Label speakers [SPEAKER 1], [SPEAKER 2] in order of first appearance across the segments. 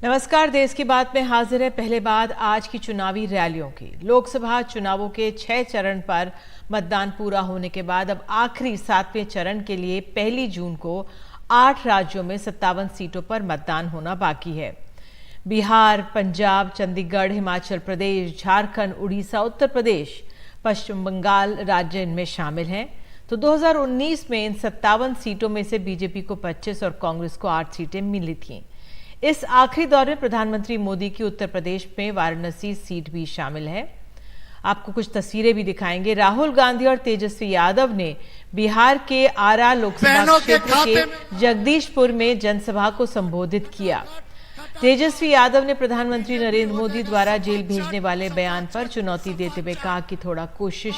[SPEAKER 1] नमस्कार। देश की बात में हाजिर है पहले बाद आज की चुनावी रैलियों की। लोकसभा चुनावों के 6 चरण पर मतदान पूरा होने के बाद अब आखिरी 7वें चरण के लिए 1 जून को 8 राज्यों में 57 सीटों पर मतदान होना बाकी है। बिहार, पंजाब, चंडीगढ़, हिमाचल प्रदेश, झारखंड, उड़ीसा, उत्तर प्रदेश, पश्चिम बंगाल राज्य इनमें शामिल हैं। तो 2019 में इन 57 सीटों में से बीजेपी को 25 और कांग्रेस को 8 सीटें मिली थीं। इस आखिरी दौर में प्रधानमंत्री मोदी की उत्तर प्रदेश में वाराणसी सीट भी शामिल है। आपको कुछ तस्वीरें भी दिखाएंगे। राहुल गांधी और तेजस्वी यादव ने बिहार के आरा लोकसभा क्षेत्र के जगदीशपुर में जनसभा को संबोधित किया। तेजस्वी यादव ने प्रधानमंत्री नरेंद्र मोदी द्वारा जेल भेजने वाले बयान पर चुनौती देते हुए कहा कि थोड़ा कोशिश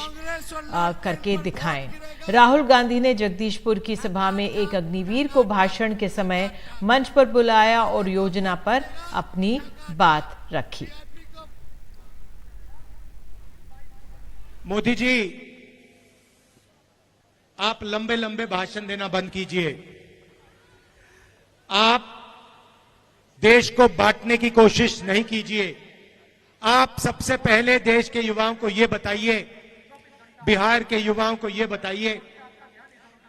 [SPEAKER 1] करके दिखाएं। राहुल गांधी ने जगदीशपुर की सभा में एक अग्निवीर को भाषण के समय मंच पर बुलाया और योजना पर अपनी बात रखी।
[SPEAKER 2] मोदी जी, आप लंबे लंबे भाषण देना बंद कीजिए। आप देश को बांटने की कोशिश नहीं कीजिए। आप सबसे पहले देश के युवाओं को यह बताइए, बिहार के युवाओं को यह बताइए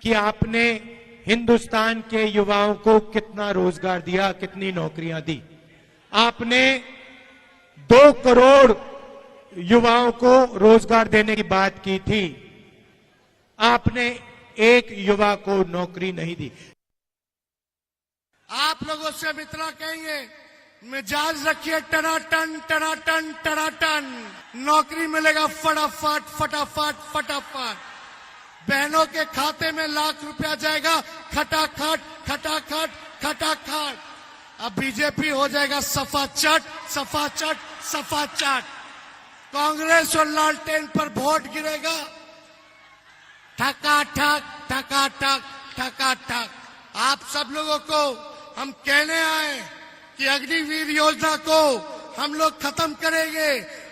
[SPEAKER 2] कि आपने हिंदुस्तान के युवाओं को कितना रोजगार दिया, कितनी नौकरियां दी। आपने 2 करोड़ युवाओं को रोजगार देने की बात की थी। आपने एक युवा को नौकरी नहीं दी।
[SPEAKER 3] आप लोगों से हम इतना कहेंगे, मिजाज रखिए टनाटन टनाटन टनाटन। नौकरी मिलेगा फटाफट फटाफट फटाफट। बहनों के खाते में लाख रुपया जाएगा खटाखट खटाखट खटाखट। अब बीजेपी हो जाएगा सफा चट सफा चट सफा चट। कांग्रेस और लालटेन पर वोट गिरेगा ठका ठक ठका ठक ठका ठक। आप सब लोगों को हम कहने आए कि अग्निवीर योजना को हम लोग खत्म करेंगे,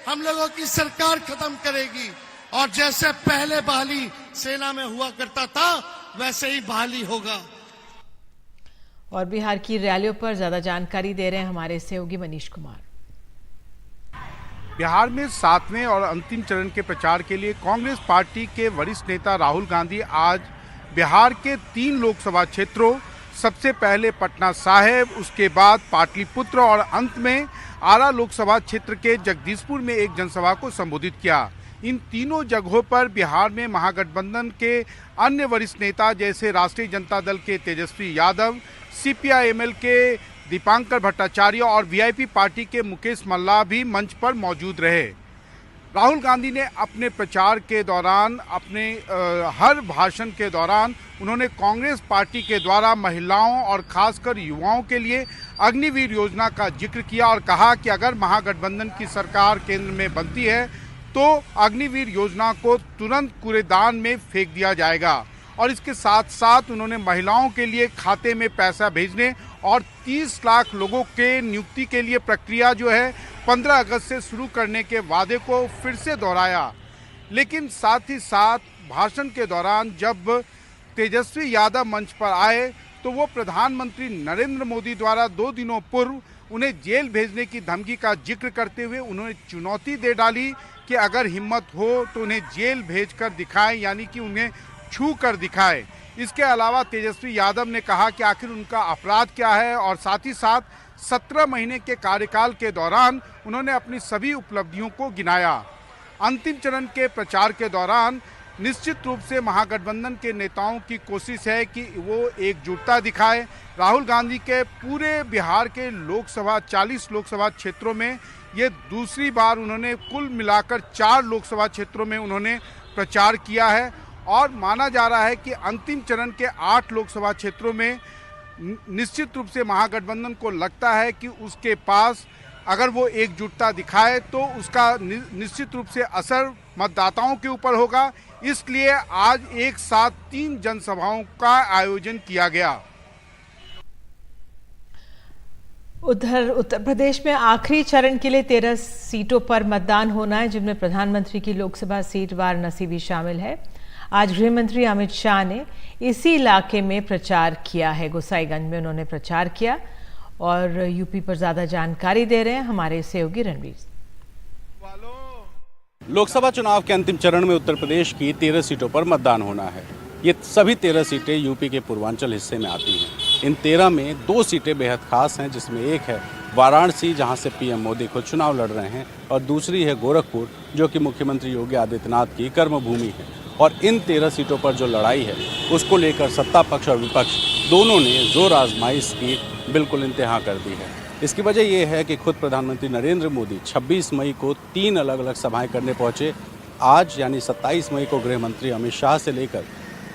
[SPEAKER 3] हम लोगों की सरकार खत्म करेगी। और जैसे पहले बहाली सेना में हुआ करता था वैसे ही बहाली होगा।
[SPEAKER 1] और बिहार की रैलियों पर ज्यादा जानकारी दे रहे हैं हमारे सहयोगी मनीष कुमार।
[SPEAKER 4] बिहार में 7वें और अंतिम चरण के प्रचार के लिए कांग्रेस पार्टी के वरिष्ठ नेता राहुल गांधी आज बिहार के 3 लोकसभा क्षेत्रों, सबसे पहले पटना साहिब, उसके बाद पाटलिपुत्र और अंत में आरा लोकसभा क्षेत्र के जगदीशपुर में एक जनसभा को संबोधित किया। इन तीनों जगहों पर बिहार में महागठबंधन के अन्य वरिष्ठ नेता जैसे राष्ट्रीय जनता दल के तेजस्वी यादव, CPI-ML के दीपांकर भट्टाचार्य और VIP पार्टी के मुकेश मल्लाह भी मंच पर मौजूद रहे। राहुल गांधी ने अपने प्रचार के दौरान, अपने हर भाषण के दौरान उन्होंने कांग्रेस पार्टी के द्वारा महिलाओं और खासकर युवाओं के लिए अग्निवीर योजना का जिक्र किया और कहा कि अगर महागठबंधन की सरकार केंद्र में बनती है तो अग्निवीर योजना को तुरंत कूड़ेदान में फेंक दिया जाएगा। और इसके साथ साथ उन्होंने महिलाओं के लिए खाते में पैसा भेजने और 30 लाख लोगों के नियुक्ति के लिए प्रक्रिया जो है 15 अगस्त से शुरू करने के वादे को फिर से दोहराया। लेकिन साथ ही साथ भाषण के दौरान जब तेजस्वी यादव मंच पर आए तो वो प्रधानमंत्री नरेंद्र मोदी द्वारा 2 दिनों पूर्व उन्हें जेल भेजने की धमकी का जिक्र करते हुए उन्होंने चुनौती दे डाली कि अगर हिम्मत हो तो उन्हें जेल भेजकर दिखाएं, यानी कि उन्हें छू कर दिखाएं। इसके अलावा तेजस्वी यादव ने कहा कि आखिर उनका अपराध क्या है और साथ ही साथ 17 महीने के कार्यकाल के दौरान उन्होंने अपनी सभी उपलब्धियों को गिनाया। अंतिम चरण के प्रचार के दौरान निश्चित रूप से महागठबंधन के नेताओं की कोशिश है कि वो एकजुटता दिखाए। राहुल गांधी के पूरे बिहार के 40 लोकसभा क्षेत्रों में ये दूसरी बार उन्होंने कुल मिलाकर 4 लोकसभा क्षेत्रों में उन्होंने प्रचार किया है और माना जा रहा है कि अंतिम चरण के 8 लोकसभा क्षेत्रों में निश्चित रूप से महागठबंधन को लगता है कि उसके पास अगर वो एकजुटता दिखाए तो उसका निश्चित रूप से असर मतदाताओं के ऊपर होगा। इसलिए आज एक साथ 3 जनसभाओं का आयोजन किया गया।
[SPEAKER 1] उधर उत्तर प्रदेश में आखिरी चरण के लिए 13 सीटों पर मतदान होना है, जिनमें प्रधानमंत्री की लोकसभा सीट वाराणसी भी शामिल है। आज गृह मंत्री अमित शाह ने इसी इलाके में प्रचार किया है। गोसाईगंज में उन्होंने प्रचार किया और यूपी पर ज़्यादा जानकारी दे रहे हैं हमारे सहयोगी रणवीर।
[SPEAKER 5] लोकसभा चुनाव के अंतिम चरण में उत्तर प्रदेश की 13 सीटों पर मतदान होना है। ये सभी 13 सीटें यूपी के पूर्वांचल हिस्से में आती हैं। इन 13 में 2 सीटें बेहद खास हैं, जिसमें एक है वाराणसी, जहां से पीएम मोदी खुद चुनाव लड़ रहे हैं, और दूसरी है गोरखपुर, जो कि मुख्यमंत्री योगी आदित्यनाथ की कर्मभूमि है। और इन 13 सीटों पर जो लड़ाई है उसको लेकर सत्ता पक्ष और विपक्ष दोनों ने जोर आजमाइश की बिल्कुल इंतहा कर दी है। इसकी वजह यह है कि खुद प्रधानमंत्री नरेंद्र मोदी 26 मई को 3 अलग अलग सभाएं करने पहुंचे। आज यानी 27 मई को गृह मंत्री अमित शाह से लेकर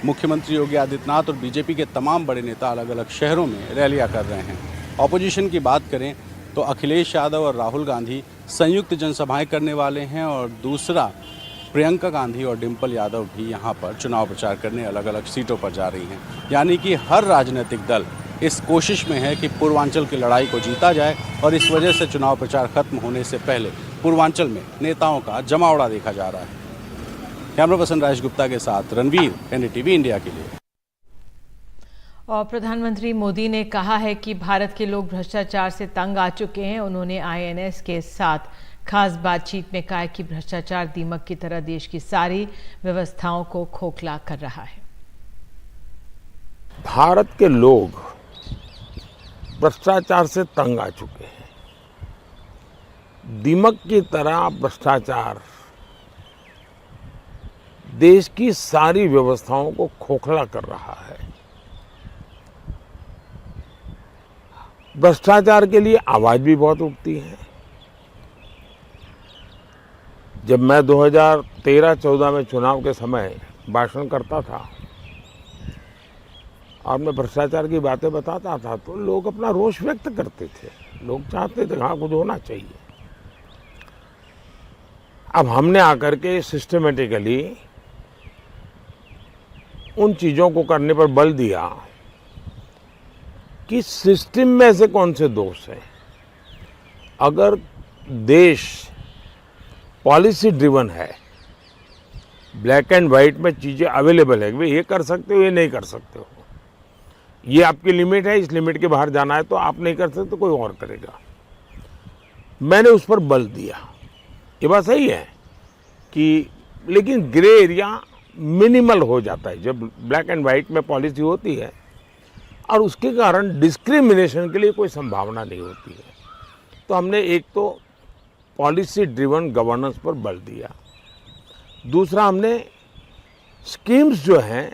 [SPEAKER 5] मुख्यमंत्री योगी आदित्यनाथ और बीजेपी के तमाम बड़े नेता अलग अलग शहरों में रैलियां कर रहे हैं। ऑपोजिशन की बात करें तो अखिलेश यादव और राहुल गांधी संयुक्त जनसभाएं करने वाले हैं, और दूसरा प्रियंका गांधी और डिंपल यादव भी यहां पर चुनाव प्रचार करने अलग अलग सीटों पर जा रही हैं। यानी कि हर राजनीतिक दल इस कोशिश में है कि पूर्वांचल की लड़ाई को जीता जाए, और इस वजह से चुनाव प्रचार खत्म होने से पहले पूर्वांचल में नेताओं का जमावड़ा देखा जा रहा है। कैमरा पर्सन राजेश गुप्ता के साथ रणवीर, एनडीटीवी इंडिया के लिए।
[SPEAKER 1] और प्रधानमंत्री मोदी ने कहा है कि भारत के लोग भ्रष्टाचार से तंग आ चुके हैं। उन्होंने आईएनएस के साथ खास बातचीत में कहा कि भ्रष्टाचार दीमक की तरह देश की सारी व्यवस्थाओं को खोखला कर रहा है।
[SPEAKER 6] भारत के लोग भ्रष्टाचार से तंग आ चुके हैं। दीमक की तरह भ्रष्टाचार देश की सारी व्यवस्थाओं को खोखला कर रहा है। भ्रष्टाचार के लिए आवाज भी बहुत उठती है। जब मैं 2013-14 में चुनाव के समय भाषण करता था और मैं भ्रष्टाचार की बातें बताता था, तो लोग अपना रोष व्यक्त करते थे। लोग चाहते थे हाँ कुछ होना चाहिए। अब हमने आकर के सिस्टमेटिकली उन चीज़ों को करने पर बल दिया कि सिस्टम में ऐसे कौन से दोष हैं। अगर देश पॉलिसी ड्रिवन है, ब्लैक एंड वाइट में चीज़ें अवेलेबल है, ये कर सकते हो, ये नहीं कर सकते हो, ये आपकी लिमिट है, इस लिमिट के बाहर जाना है तो आप नहीं कर सकते, कोई और करेगा। मैंने उस पर बल दिया। ये बात सही है कि लेकिन ग्रे एरिया मिनिमल हो जाता है जब ब्लैक एंड वाइट में पॉलिसी होती है, और उसके कारण डिस्क्रिमिनेशन के लिए कोई संभावना नहीं होती है। तो हमने एक तो पॉलिसी ड्रिवन गवर्नेंस पर बल दिया। दूसरा, हमने स्कीम्स जो हैं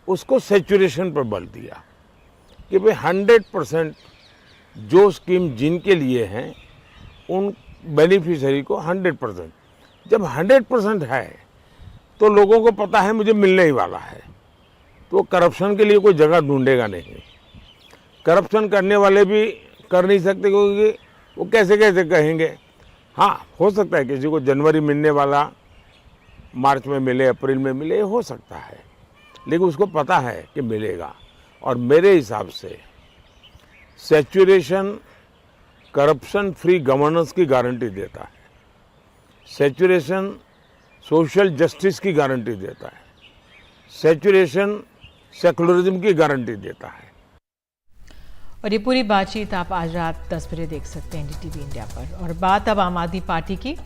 [SPEAKER 6] उसको सैचुरेशन पर बल दिया कि भाई 100% जो स्कीम जिनके लिए हैं उन बेनिफिशियरी को 100%, जब 100% है तो लोगों को पता है मुझे मिलने ही वाला है, तो करप्शन के लिए कोई जगह ढूंढेगा नहीं। करप्शन करने वाले भी कर नहीं सकते, क्योंकि वो कैसे कैसे कहेंगे। हाँ, हो सकता है किसी को जनवरी मिलने वाला मार्च में मिले, अप्रैल में मिले, ये हो सकता है, लेकिन उसको पता है कि मिलेगा। और मेरे हिसाब से सैचुरेशन करप्शन फ्री गवर्नेंस की गारंटी देता है, सैचुरेशन सोशल जस्टिस की गारंटी देता है, सैचुरेशन सेकुलरिज्म की गारंटी देता है।
[SPEAKER 1] और ये पूरी बातचीत आप आज रात 10 बजे देख सकते हैं एनडीटीवी इंडिया पर। और बात अब आम आदमी पार्टी की।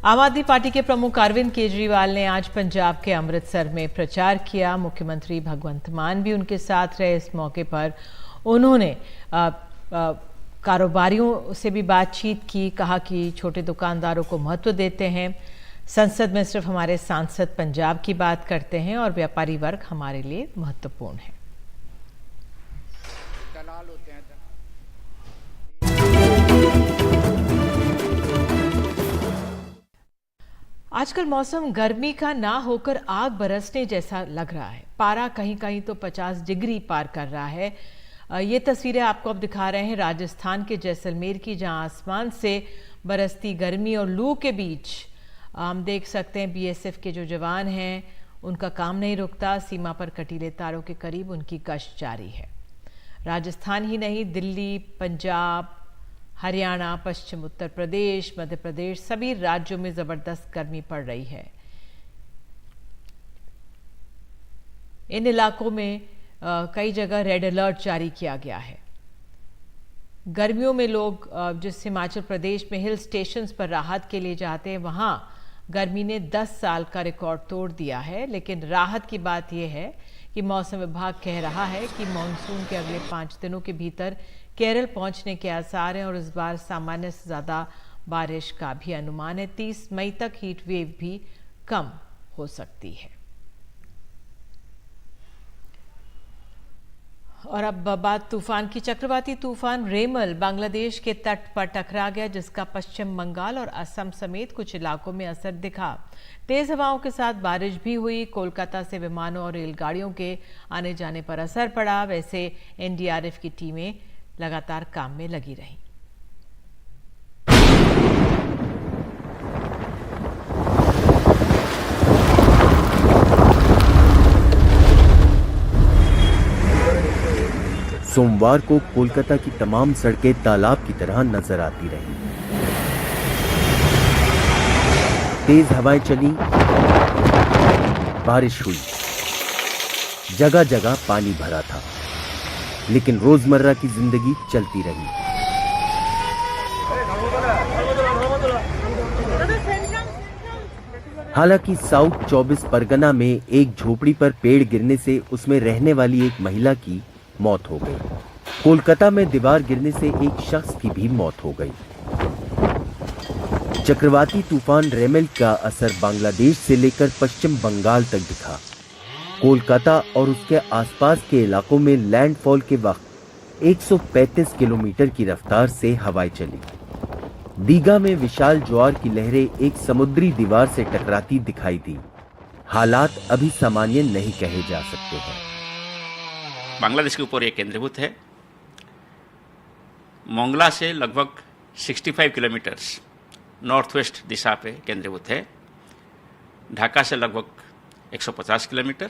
[SPEAKER 1] आम आदमी पार्टी के प्रमुख अरविंद केजरीवाल ने आज पंजाब के अमृतसर में प्रचार किया। मुख्यमंत्री भगवंत मान भी उनके साथ रहे। इस मौके पर उन्होंने कारोबारियों से भी बातचीत की, कहा कि छोटे दुकानदारों को महत्व देते हैं। संसद में सिर्फ हमारे सांसद पंजाब की बात करते हैं और व्यापारी वर्ग हमारे लिए महत्वपूर्ण है। आजकल मौसम गर्मी का ना होकर आग बरसने जैसा लग रहा है। पारा कहीं कहीं तो 50 डिग्री पार कर रहा है। ये तस्वीरें आपको अब दिखा रहे हैं राजस्थान के जैसलमेर की, जहां आसमान से बरसती गर्मी और लू के बीच हम देख सकते हैं बीएसएफ के जो जवान हैं उनका काम नहीं रुकता। सीमा पर कटीले तारों के करीब उनकी गश्त जारी है। राजस्थान ही नहीं, दिल्ली, पंजाब, हरियाणा, पश्चिम उत्तर प्रदेश, मध्य प्रदेश, सभी राज्यों में जबरदस्त गर्मी पड़ रही है। इन इलाकों में कई जगह रेड अलर्ट जारी किया गया है। गर्मियों में लोग जिस हिमाचल प्रदेश में हिल स्टेशंस पर राहत के लिए जाते हैं, वहाँ गर्मी ने 10 साल का रिकॉर्ड तोड़ दिया है। लेकिन राहत की बात यह है कि मौसम विभाग कह रहा है कि मानसून के अगले 5 दिनों के भीतर केरल पहुंचने के आसार हैं और इस बार सामान्य से ज़्यादा बारिश का भी अनुमान है। 30 मई तक हीट वेव भी कम हो सकती है। और अब बात तूफान की। चक्रवाती तूफान रेमल बांग्लादेश के तट पर टकरा गया, जिसका पश्चिम बंगाल और असम समेत कुछ इलाकों में असर दिखा। तेज हवाओं के साथ बारिश भी हुई। कोलकाता से विमानों और रेलगाड़ियों के आने जाने पर असर पड़ा। वैसे एनडीआरएफ की टीमें लगातार काम में लगी रहीं।
[SPEAKER 7] सोमवार को कोलकाता की तमाम सड़कें तालाब की तरह नजर आती रही। तेज हवाएं चली, बारिश हुई, जगह जगह पानी भरा था, लेकिन रोजमर्रा की जिंदगी चलती रही। हालांकि साउथ 24 परगना में एक झोपड़ी पर पेड़ गिरने से उसमें रहने वाली एक महिला की मौत हो गई। कोलकाता में दीवार गिरने से एक शख्स की भी मौत हो गई। चक्रवाती तूफान रेमेल का असर बांग्लादेश से लेकर पश्चिम बंगाल तक दिखा। कोलकाता और उसके आसपास के इलाकों में लैंडफॉल के वक्त 135 किलोमीटर की रफ्तार से हवाएं चली। दीघा में विशाल ज्वार की लहरें एक समुद्री दीवार से टकराती दिखाई दी। हालात अभी सामान्य नहीं कहे जा सकते हैं।
[SPEAKER 8] बांग्लादेश के ऊपर ये केंद्रीभूत है। मोंगला से लगभग 65 किलोमीटर्स नॉर्थ वेस्ट दिशा पे केंद्रीभूत है। ढाका से लगभग 150 किलोमीटर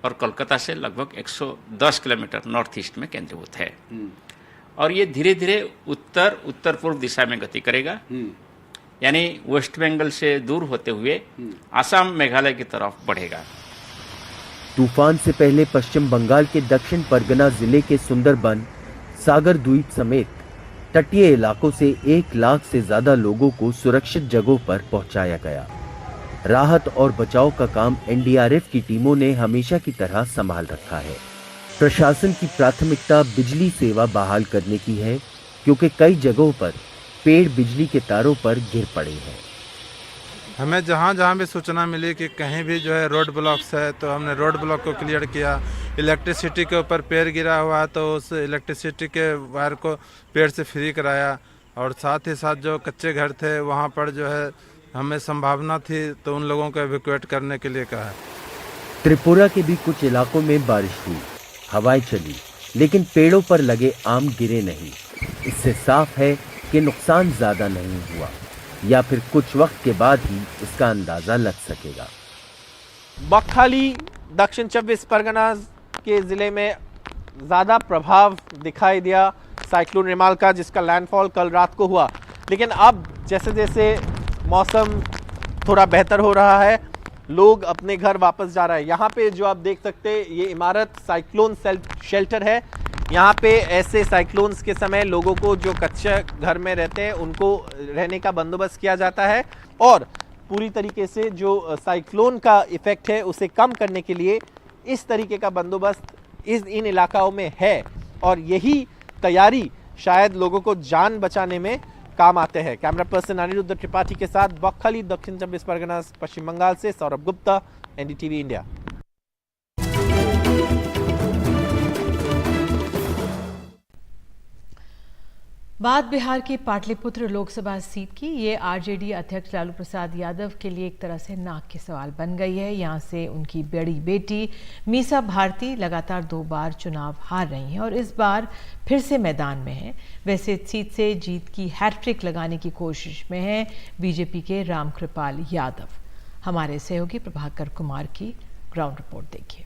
[SPEAKER 8] और कोलकाता से लगभग 110 किलोमीटर नॉर्थ ईस्ट में केंद्रीभूत है। और ये धीरे धीरे उत्तर पूर्व दिशा में गति करेगा, यानी वेस्ट बंगाल से दूर होते हुए आसाम मेघालय की तरफ बढ़ेगा।
[SPEAKER 7] तूफान से पहले पश्चिम बंगाल के दक्षिण परगना जिले के सुंदरबन, सागर द्वीप समेत तटीय इलाकों से 1 लाख से ज्यादा लोगों को सुरक्षित जगहों पर पहुंचाया गया। राहत और बचाव का काम एनडीआरएफ की टीमों ने हमेशा की तरह संभाल रखा है। प्रशासन की प्राथमिकता बिजली सेवा बहाल करने की है, क्योंकि कई जगहों पर पेड़ बिजली के तारों पर गिर पड़े हैं।
[SPEAKER 9] हमें जहाँ भी सूचना मिली कि कहीं भी जो है रोड ब्लॉक्स है, तो हमने रोड ब्लॉक को क्लियर किया। इलेक्ट्रिसिटी के ऊपर पेड़ गिरा हुआ है, तो उस इलेक्ट्रिसिटी के वायर को पेड़ से फ्री कराया। और साथ ही साथ जो कच्चे घर थे वहाँ पर जो है हमें संभावना थी, तो उन लोगों को एवैक्यूएट करने के लिए कहा।
[SPEAKER 7] त्रिपुरा के भी कुछ इलाकों में बारिश हुई, हवाएं चली, लेकिन पेड़ों पर लगे आम गिरे नहीं। इससे साफ है कि नुकसान ज्यादा नहीं हुआ, या फिर कुछ वक्त के बाद ही इसका अंदाजा लग सकेगा।
[SPEAKER 10] बकहाली दक्षिण 24 परगना के ज़िले में ज़्यादा प्रभाव दिखाई दिया साइक्लोन रेमाल का, जिसका लैंडफॉल कल रात को हुआ। लेकिन अब जैसे जैसे मौसम थोड़ा बेहतर हो रहा है, लोग अपने घर वापस जा रहे हैं। यहाँ पे जो आप देख सकते हैं, ये इमारत साइक्लोन शेल्टर है। यहाँ पे ऐसे साइक्लोन्स के समय लोगों को जो कच्चे घर में रहते हैं उनको रहने का बंदोबस्त किया जाता है, और पूरी तरीके से जो साइक्लोन का इफेक्ट है उसे कम करने के लिए इस तरीके का बंदोबस्त इन इलाकाओं में है। और यही तैयारी शायद लोगों को जान बचाने में काम आते हैं। कैमरा पर्सन अनिरुद्ध त्रिपाठी के साथ बकहाली दक्षिण 24 परगना पश्चिम बंगाल से सौरभ गुप्ता, एनडीटीवी इंडिया।
[SPEAKER 1] बात बिहार की पाटलिपुत्र लोकसभा सीट की। ये आरजेडी अध्यक्ष लालू प्रसाद यादव के लिए एक तरह से नाक के सवाल बन गई है। यहाँ से उनकी बड़ी बेटी मीसा भारती लगातार 2 बार चुनाव हार रही हैं और इस बार फिर से मैदान में हैं। वैसे इस सीट से जीत की हैट्रिक लगाने की कोशिश में है बीजेपी के रामकृपाल यादव। हमारे सहयोगी प्रभाकर कुमार की ग्राउंड रिपोर्ट देखिए।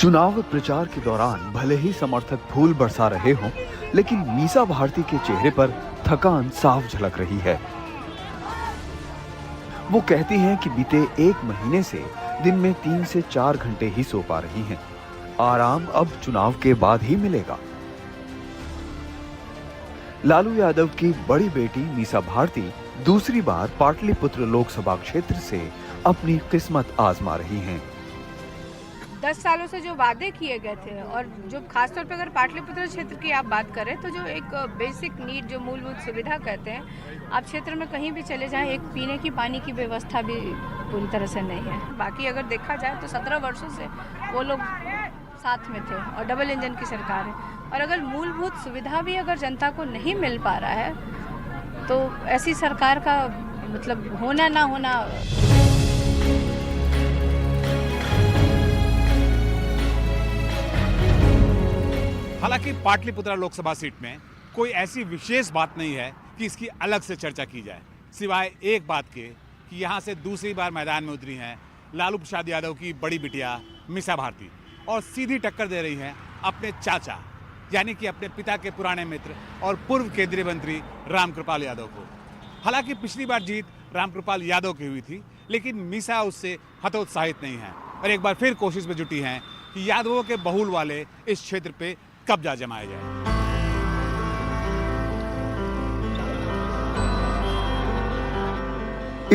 [SPEAKER 11] चुनाव प्रचार के दौरान भले ही समर्थक फूल बरसा रहे हों, लेकिन मीसा भारती के चेहरे पर थकान साफ झलक रही है। वो कहती हैं कि बीते 1 महीने से दिन में 3 से 4 घंटे ही सो पा रही हैं। आराम अब चुनाव के बाद ही मिलेगा। लालू यादव की बड़ी बेटी मीसा भारती दूसरी बार पाटलिपुत्र लोकसभा क्षेत्र से अपनी किस्मत आजमा रही हैं।
[SPEAKER 12] 10 सालों से जो वादे किए गए थे और जो खासतौर पर अगर पाटलिपुत्र क्षेत्र की आप बात करें तो जो एक बेसिक नीड, जो मूलभूत सुविधा कहते हैं, आप क्षेत्र में कहीं भी चले जाएं, एक पीने की पानी की व्यवस्था भी पूरी तरह से नहीं है। बाकी अगर देखा जाए तो 17 वर्षों से वो लोग साथ में थे और डबल इंजन की सरकार है, और अगर मूलभूत सुविधा भी अगर जनता को नहीं मिल पा रहा है तो ऐसी सरकार का मतलब होना ना होना।
[SPEAKER 13] हालांकि पाटलिपुत्रा लोकसभा सीट में कोई ऐसी विशेष बात नहीं है कि इसकी अलग से चर्चा की जाए, सिवाय एक बात के कि यहाँ से दूसरी बार मैदान में उतरी हैं लालू प्रसाद यादव की बड़ी बिटिया मीसा भारती, और सीधी टक्कर दे रही हैं अपने चाचा यानी कि अपने पिता के पुराने मित्र और पूर्व केंद्रीय मंत्री रामकृपाल यादव को। हालांकि पिछली बार जीत रामकृपाल यादव की हुई थी, लेकिन मीसा उससे हतोत्साहित नहीं है और एक बार फिर कोशिश में जुटी हैं कि यादवों के बहुल वाले इस क्षेत्र पे कब्जा जमाया जाए।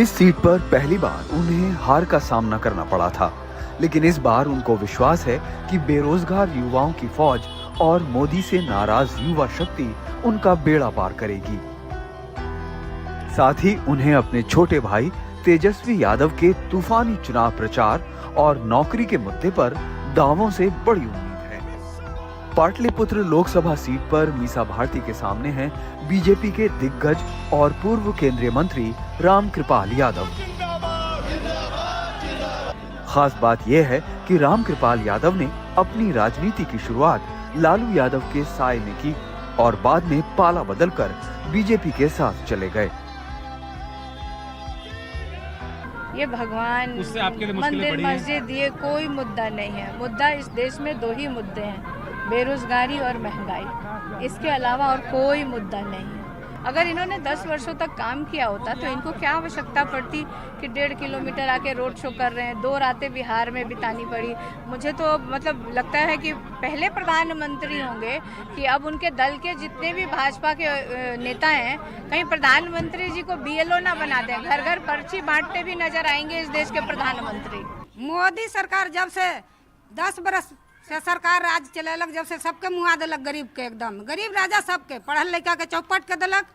[SPEAKER 11] इस सीट पर पहली बार उन्हें हार का सामना करना पड़ा था, लेकिन इस बार उनको विश्वास है कि बेरोजगार युवाओं की फौज और मोदी से नाराज युवा शक्ति उनका बेड़ा पार करेगी। साथ ही उन्हें अपने छोटे भाई तेजस्वी यादव के तूफानी चुनाव प्रचार और नौकरी के मुद्दे पर दावों से बड़ी उम्मीद है। पाटलिपुत्र लोकसभा सीट पर मीसा भारती के सामने हैं बीजेपी के दिग्गज और पूर्व केंद्रीय मंत्री रामकृपाल यादव। खास बात यह है कि रामकृपाल यादव ने अपनी राजनीति की शुरुआत लालू यादव के साए में की और बाद में पाला बदलकर बीजेपी के साथ चले गए।
[SPEAKER 12] ये भगवान, मंदिर, मस्जिद, ये कोई मुद्दा नहीं है। मुद्दा इस देश में 2 ही मुद्दे हैं, बेरोजगारी और महंगाई। इसके अलावा और कोई मुद्दा नहीं है। अगर इन्होंने 10 वर्षों तक काम किया होता तो इनको क्या आवश्यकता पड़ती कि 1.5 किलोमीटर आके रोड शो कर रहे हैं, 2 रातें बिहार में बितानी पड़ी। मुझे तो मतलब लगता है कि पहले प्रधानमंत्री होंगे कि अब उनके दल के जितने भी भाजपा के नेता हैं, कहीं प्रधानमंत्री जी को BLO ना बना दें, घर घर पर्ची बांटते भी नजर आएंगे इस देश के प्रधानमंत्री।
[SPEAKER 14] मोदी सरकार जब से 10 बरस से सरकार राज चलेलक, जब से सबके मुआ दिलक, गरीब के एकदम गरीब राजा सबके, पढ़ल लिखा के चौपट के दिलक,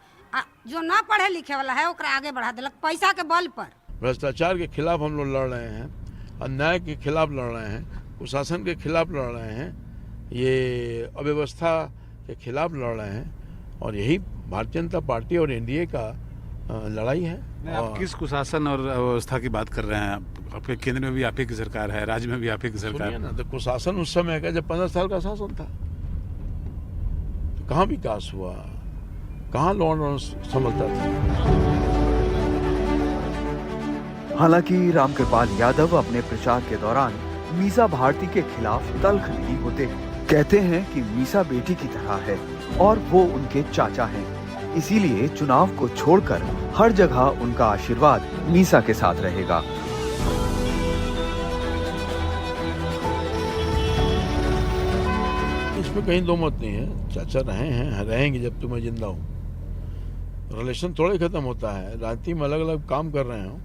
[SPEAKER 14] जो ना पढ़े लिखे वाला है ओकरा आगे बढ़ा दिलक पैसा के बल पर।
[SPEAKER 6] भ्रष्टाचार के खिलाफ हम लोग लड़ रहे हैं, अन्याय के खिलाफ लड़ रहे हैं, कुशासन के खिलाफ लड़ रहे हैं, ये अव्यवस्था के खिलाफ लड़ रहे हैं, और यही भारतीय जनता पार्टी और NDA का लड़ाई है।
[SPEAKER 5] आप किस कुशासन और व्यवस्था की बात कर रहे हैं? आपके केंद्र में भी आप ही की सरकार है, राज्य में भी आप ही की सरकार है।
[SPEAKER 6] तो कुशासन उस समय का जब 15 साल का शासन था, तो कहाँ विकास हुआ, कहाँ लॉ संभलता था।
[SPEAKER 11] हालांकि रामकृपाल यादव अपने प्रचार के दौरान मीसा भारती के खिलाफ तल्ख नहीं होते। कहते हैं कि मीसा बेटी की तरह है और वो उनके चाचा हैं, इसीलिए चुनाव को छोड़कर हर जगह उनका आशीर्वाद मीसा के साथ रहेगा।
[SPEAKER 6] इसमें कहीं दो मत नहीं है, चाचा रहे हैं, रहेंगे जब तक मैं जिंदा हूँ। रिलेशन थोड़े खत्म होता है, राजनीति में अलग अलग काम कर रहे हो,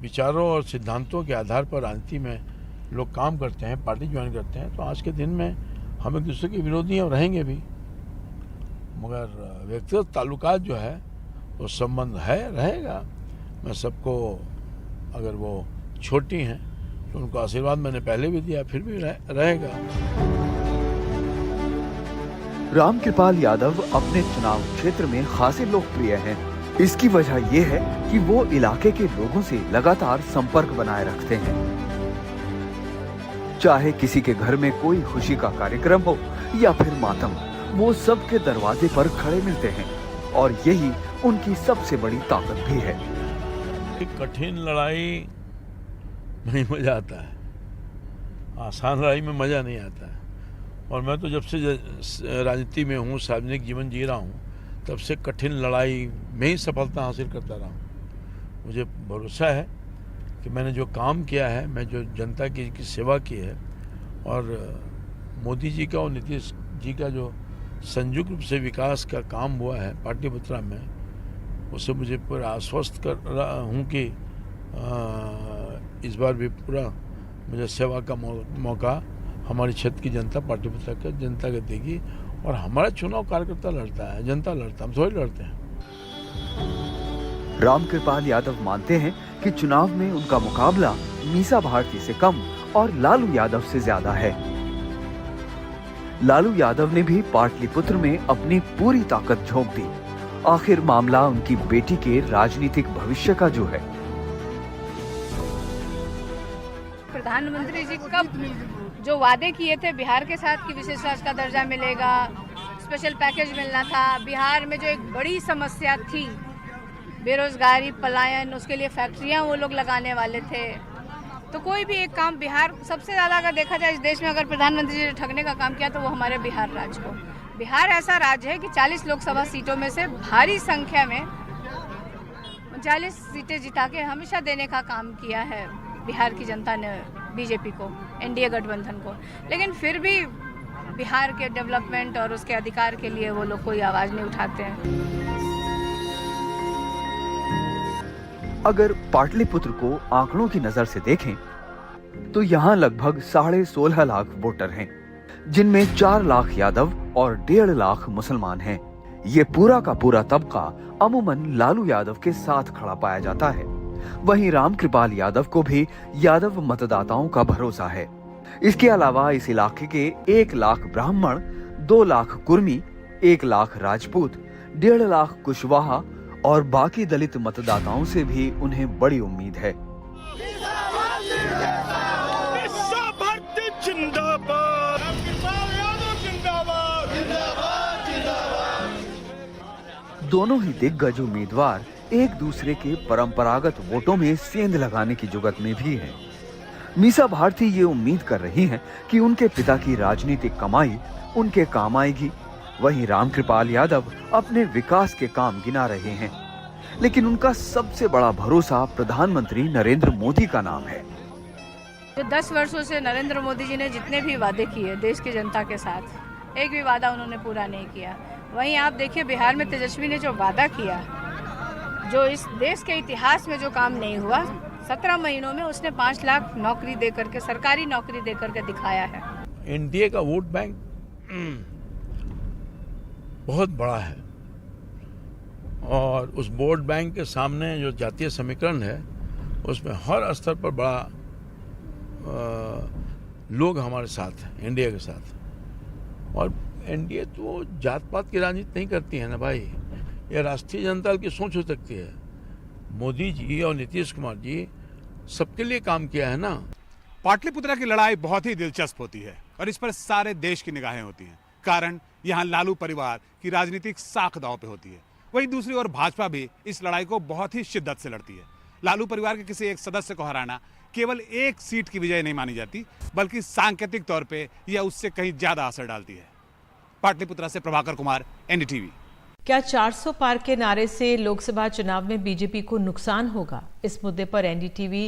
[SPEAKER 6] विचारों और सिद्धांतों के आधार पर राजनीति में लोग काम करते हैं, पार्टी ज्वाइन करते हैं, तो आज के दिन में हम एक दूसरे के विरोधी हैं और रहेंगे भी, मगर व्यक्तिगत ताल्लुकात जो है वो संबंध है, रहेगा। मैं सबको, अगर वो छोटी हैं तो उनको आशीर्वाद मैंने पहले भी दिया, फिर भी रहेगा।
[SPEAKER 11] रामकृपाल यादव अपने चुनाव क्षेत्र में खासे लोकप्रिय हैं। इसकी वजह ये है कि वो इलाके के लोगों से लगातार संपर्क बनाए रखते हैं। चाहे किसी के घर में कोई खुशी का कार्यक्रम हो या फिर मातम, वो सबके दरवाजे पर खड़े मिलते हैं और यही उनकी सबसे बड़ी ताकत भी है।
[SPEAKER 6] कठिन लड़ाई में मजा आता है। आसान लड़ाई में मज़ा नहीं आता है। और मैं तो जब से राजनीति में हूँ, सार्वजनिक जीवन जी रहा हूँ, तब से कठिन लड़ाई में ही सफलता हासिल करता रहा हूँ। मुझे भरोसा है कि मैंने जो काम किया है, मैं जो जनता की सेवा की है, और मोदी जी का और नीतीश जी का जो संयुक्त रूप से विकास का काम हुआ है पाटलिपुत्रा में, उससे मुझे पूरा आश्वस्त कर रहा हूँ कि इस बार भी पूरा मुझे सेवा का मौका हमारे क्षेत्र की जनता, पाटलिपुत्रा की जनता को देगी। और हमारा चुनाव कार्यकर्ता लड़ता है, जनता लड़ता है, हम थोड़ी लड़ते हैं।
[SPEAKER 11] रामकृपाल यादव मानते हैं कि चुनाव में उनका मुकाबला मीसा भारती से कम और लालू यादव से ज्यादा है। लालू यादव ने भी पाटलिपुत्र में अपनी पूरी ताकत झोंक दी। आखिर मामला उनकी बेटी के राजनीतिक भविष्य का जो है।
[SPEAKER 12] प्रधानमंत्री जी कब जो वादे किए थे बिहार के साथ कि विशेष राज्य का दर्जा मिलेगा, स्पेशल पैकेज मिलना था, बिहार में जो एक बड़ी समस्या थी बेरोजगारी, पलायन, उसके लिए फैक्ट्रियां वो लोग लगाने वाले थे। तो कोई भी एक काम बिहार सबसे ज़्यादा अगर देखा जाए इस देश में, अगर प्रधानमंत्री जी ने ठगने का काम किया तो वो हमारे बिहार राज्य को। बिहार ऐसा राज्य है कि 40 लोकसभा सीटों में से भारी संख्या में 39 सीटें जिता के हमेशा देने का काम किया है बिहार की जनता ने बीजेपी को, एनडीए गठबंधन को। लेकिन फिर भी बिहार के डेवलपमेंट और उसके अधिकार के लिए वो लोग कोई आवाज़ नहीं उठाते हैं।
[SPEAKER 11] अगर पाटलिपुत्र को आंकड़ों की नजर से देखें तो यहाँ लगभग 16.5 लाख वोटर हैं, जिनमें 4 लाख यादव और 1.5 लाख मुसलमान हैं। ये पूरा का पूरा तबका अमूमन लालू यादव के साथ खड़ा पाया जाता है। वहीं रामकृपाल यादव को भी यादव मतदाताओं का भरोसा है। इसके अलावा इस इलाके के 1 लाख ब्राह्मण, 2 लाख कुर्मी, 1 लाख राजपूत, 1.5 लाख कुशवाहा और बाकी दलित मतदाताओं से भी उन्हें बड़ी उम्मीद है। दोनों ही दिग्गज उम्मीदवार एक दूसरे के परंपरागत वोटों में सेंध लगाने की जुगत में भी हैं। मीसा भारती ये उम्मीद कर रही हैं कि उनके पिता की राजनीतिक कमाई उनके काम आएगी। वहीं रामकृपाल यादव अपने विकास के काम गिना रहे हैं, लेकिन उनका सबसे बड़ा भरोसा प्रधानमंत्री नरेंद्र मोदी का नाम है।
[SPEAKER 12] जो 10 वर्षों से नरेंद्र मोदी जी ने जितने भी वादे किए देश की जनता के साथ, एक भी वादा उन्होंने पूरा नहीं किया। वहीं आप देखिए बिहार में तेजस्वी ने जो वादा किया, जो इस देश के इतिहास में जो काम नहीं हुआ, 17 महीनों में उसने 5 लाख नौकरी दे करके, सरकारी नौकरी दे करके दिखाया है।
[SPEAKER 6] एनडीए का वोट बैंक बहुत बड़ा है और उस वोट बैंक के सामने जो जातीय समीकरण है उसमें हर स्तर पर बड़ा लोग हमारे साथ हैं, एनडीए के साथ। और एनडीए तो जात पात की राजनीति नहीं करती है ना भाई, ये राष्ट्रीय जनता की सोच हो सकती है। मोदी जी और नीतीश कुमार जी सबके लिए काम किया है ना।
[SPEAKER 13] पाटलिपुत्रा की लड़ाई बहुत ही दिलचस्प होती है और इस पर सारे देश की निगाहें होती हैं। कारण यहाँ लालू परिवार की राजनीतिक साख दांव पे होती है। वहीं दूसरी ओर भाजपा भी इस लड़ाई को बहुत ही शिद्दत से लड़ती है। लालू परिवार के किसी एक सदस्य को हराना केवल एक सीट की विजय नहीं मानी जाती, बल्कि सांकेतिक तौर पे यह उससे कहीं ज्यादा असर डालती है। पाटलिपुत्रा से प्रभाकर कुमार, एनडीटीवी।
[SPEAKER 1] क्या 400 पार के नारे से लोकसभा चुनाव में बीजेपी को नुकसान होगा? इस मुद्दे पर एनडीटीवी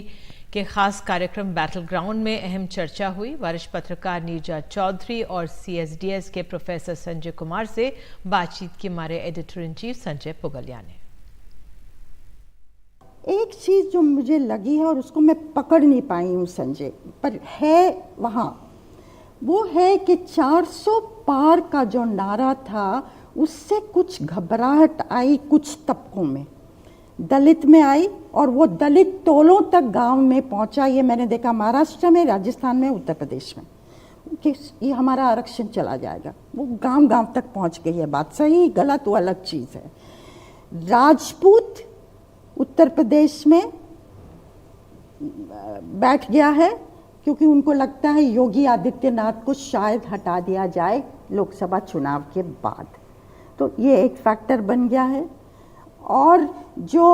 [SPEAKER 1] के खास कार्यक्रम बैटल ग्राउंड में अहम चर्चा हुई। वरिष्ठ पत्रकार नीरजा चौधरी और सीएसडीएस के प्रोफेसर संजय कुमार से बातचीत की हमारे editor in chief Sanjay Pugalia ने।
[SPEAKER 15] एक चीज जो मुझे लगी है और उसको मैं पकड़ नहीं पाई हूँ संजय, पर है वहाँ, वो है कि 400 पार का जो नारा था उससे कुछ घबराहट आई कुछ तबकों में, दलित में आई और वो दलित टोलों तक गांव में पहुंचा। ये मैंने देखा महाराष्ट्र में, राजस्थान में, उत्तर प्रदेश में कि ये हमारा आरक्षण चला जाएगा। वो गांव गांव तक पहुंच गई है। बात सही गलत वो अलग चीज़ है। राजपूत उत्तर प्रदेश में बैठ गया है क्योंकि उनको लगता है योगी आदित्यनाथ को शायद हटा दिया जाए लोकसभा चुनाव के बाद, तो ये एक फैक्टर बन गया है। और जो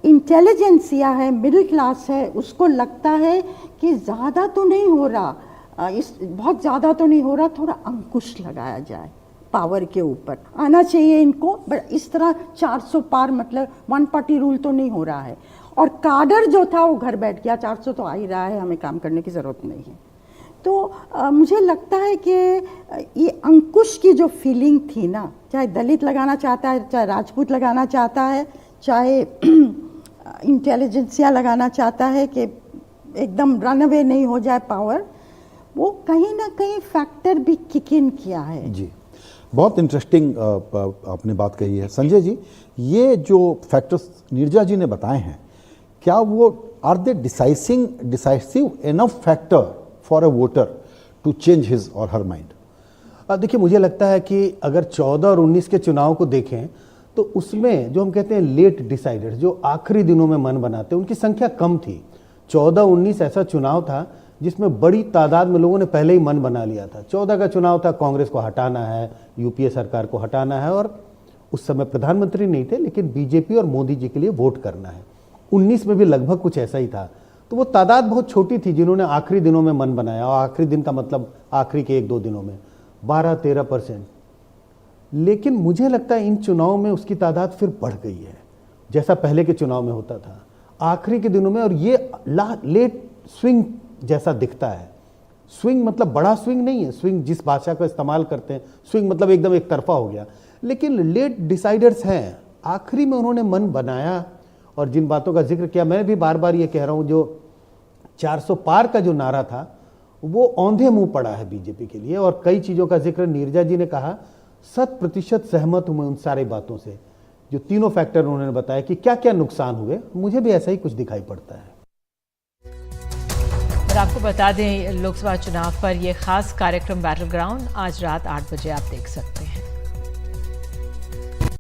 [SPEAKER 15] इंटेलिजेंसिया है, मिडिल क्लास है, उसको लगता है कि ज़्यादा तो नहीं हो रहा, इस बहुत ज़्यादा तो नहीं हो रहा, थोड़ा अंकुश लगाया जाए पावर के ऊपर, आना चाहिए इनको। बट इस तरह 400 पार मतलब 1 पार्टी रूल तो नहीं हो रहा है। और काडर जो था वो घर बैठ गया, 400 तो आ ही रहा है, हमें काम करने की ज़रूरत नहीं है। तो मुझे लगता है कि ये अंकुश की जो फीलिंग थी ना, चाहे दलित लगाना चाहता है, चाहे राजपूत लगाना चाहता है, चाहे इंटेलिजेंसिया लगाना चाहता है कि एकदम रन अवे नहीं हो जाए पावर, वो कहीं ना कहीं फैक्टर भी किक इन किया है।
[SPEAKER 16] जी, बहुत इंटरेस्टिंग आपने बात कही है संजय जी। ये जो फैक्टर्स नीरजा जी ने बताए हैं, क्या वो are they decisive enough factor for a voter to change his or her mind?
[SPEAKER 17] देखिए, मुझे लगता है कि अगर 14 और 19 के चुनाव को देखें तो उसमें जो हम कहते हैं लेट डिसाइडर, जो आखिरी दिनों में मन बनाते हैं, उनकी संख्या कम थी। 14-19 ऐसा चुनाव था जिसमें बड़ी तादाद में लोगों ने पहले ही मन बना लिया था। 14 का चुनाव था कांग्रेस को हटाना है, यूपीए सरकार को हटाना है, और उस समय प्रधानमंत्री नहीं थे लेकिन बीजेपी और मोदी जी के लिए वोट करना है। 19 में भी लगभग कुछ ऐसा ही था। तो वो तादाद बहुत छोटी थी जिन्होंने आखिरी दिनों में मन बनाया, और आखिरी दिन का मतलब आखिरी के 1-2 दिनों में 12-13%। लेकिन मुझे लगता है इन चुनावों में उसकी तादाद फिर बढ़ गई है, जैसा पहले के चुनाव में होता था आखिरी के दिनों में। और ये लेट स्विंग जैसा दिखता है। स्विंग मतलब बड़ा स्विंग नहीं है, स्विंग जिस भाषा का इस्तेमाल करते हैं, स्विंग मतलब एकदम एक तरफा हो गया। लेकिन लेट डिसाइडर्स हैं, आखिरी में उन्होंने मन बनाया। और जिन बातों का जिक्र किया, मैं भी बार बार ये कह रहा हूँ, जो 400 पार का जो नारा था वो औंधे मुंह पड़ा है बीजेपी के लिए। और कई चीज़ों का जिक्र नीरजा जी ने कहा, 100% सहमत हूँ मैं उन सारी बातों से। जो तीनों फैक्टर उन्होंने बताया कि क्या क्या नुकसान हुए, मुझे भी ऐसा ही कुछ दिखाई पड़ता है।
[SPEAKER 1] और आपको बता दें, लोकसभा चुनाव पर यह खास कार्यक्रम बैटल ग्राउंड आज रात 8 बजे आप देख सकते हैं।